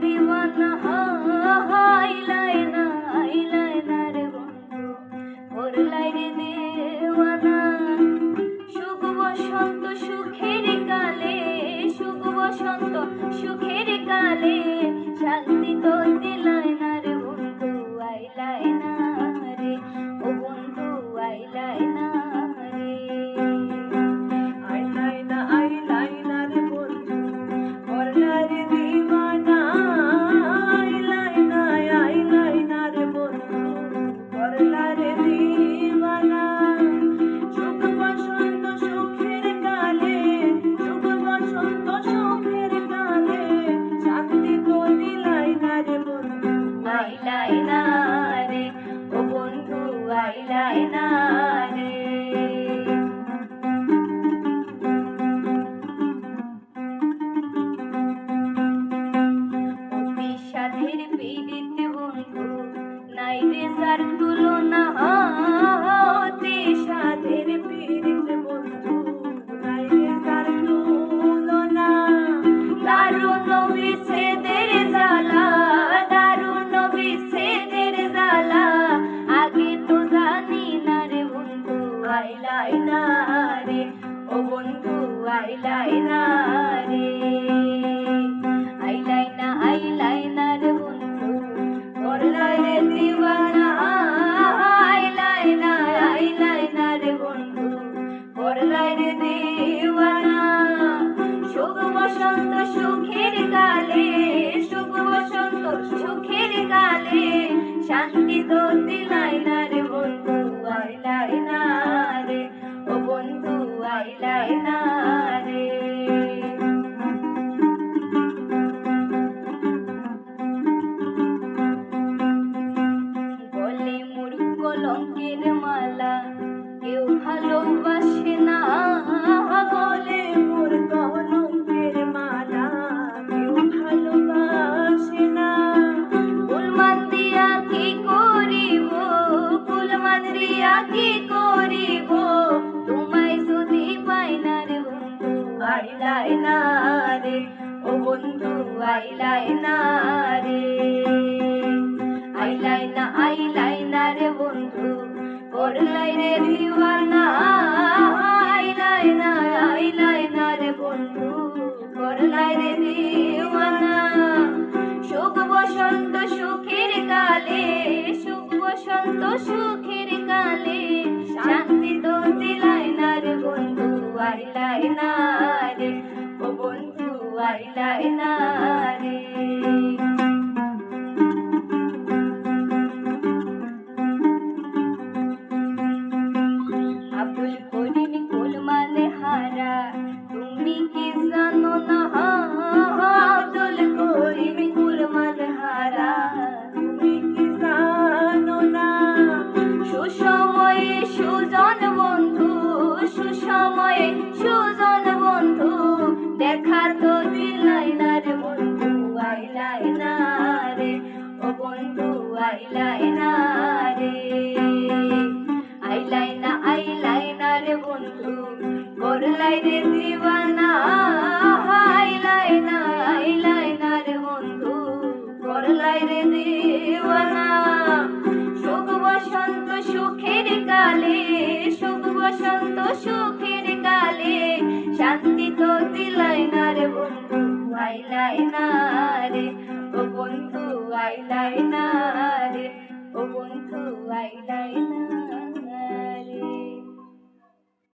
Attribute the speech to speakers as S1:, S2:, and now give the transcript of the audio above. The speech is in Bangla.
S1: দিওয়ানা আইলাই না রে বন্ধু করলাই রে দিওয়ানা সুখ বসন্ত সুখের কালে সুখ বসন্ত সুখের কালে শান্তি তো দিলাই না রে বন্ধু আইলাই না রে ও বন্ধু আইলাই না রে
S2: আইলাই না রে বন্ধু করলা রে দিওয়ানা আইলাই না রে বন্ধু করলা রে দিওয়ানা সুখ বসন্ত সুখের কালে সুখ বসন্ত সুখের কালে শান্তি তো দিলাই না রে বন্ধু
S1: আইলাই না রে ও বন্ধু আইলাই না রে অতি সাধের পীড়িত বন্ধু নাই রে যার তুলনা
S2: অতি সাধের পীড়িত বন্ধু নাই রে তার তুলনা
S1: দারুণ বিচ্ছেদের জ্বালা দারুণ বিচ্ছেদের জ্বালা আগে তো জানি না রে বন্ধু আইলাই না রে ও বন্ধু আইলাই না রে আইলাই না রে বন্ধু করলাই রে দিওয়ানা আইলাই না রে বন্ধু করলাই রে দিওয়ানা সুখ বসন্ত সুখের কালে সুখ বসন্ত সুখের কালে শান্তি তো দিলাই না রে বন্ধু আইলাই না রে ও বন্ধু আইলাই না রে গলে মোর কলঙ্কের মালা কেউ ভালোবাসে না
S2: গলে মোর কলঙ্কের মালা কেউ ভালোবাসে না
S1: কুলমান দিয়া কি করিব কুলমান দিয়া কি করিব তোমায় যদি পাই না রে বন্ধু আইলাই না রে ও বন্ধু আইলাই না রে আইলাই না রে বন্ধু করলাই রে দিওয়ানা আইলাই না রে বন্ধু করলাই রে দিওয়ানা সুখ বসন্ত সুখের কালে সুখ বসন্ত সুখের কালে শান্তি তো দিলাই না রে বন্ধু আইলাই না রে ও বন্ধু আইলাই না রে আব্দুল করিম কুলমানে হারা তুমি কি জানো না আব্দুল করিম কুলমানে হারা
S2: তুমি কি জানো না
S1: সুসময়ে সুজন বন্ধু সুসময়ে সুজন বন্ধু দেখা তো দিলাই না রে বন্ধু আইলাই না রে ও বন্ধু আইলাই না রে আইলাই না রে বন্ধু করলাই রে দিওয়ানা আইলাই না রে বন্ধু করলাই রে দিওয়ানা সুখ বসন্ত সুখের কালে সুখ বসন্ত সুখের কালে শান্তি তো দিলাই না রে বন্ধু আইলাই না রে ও বন্ধু আইলাই না রে ও বন্ধু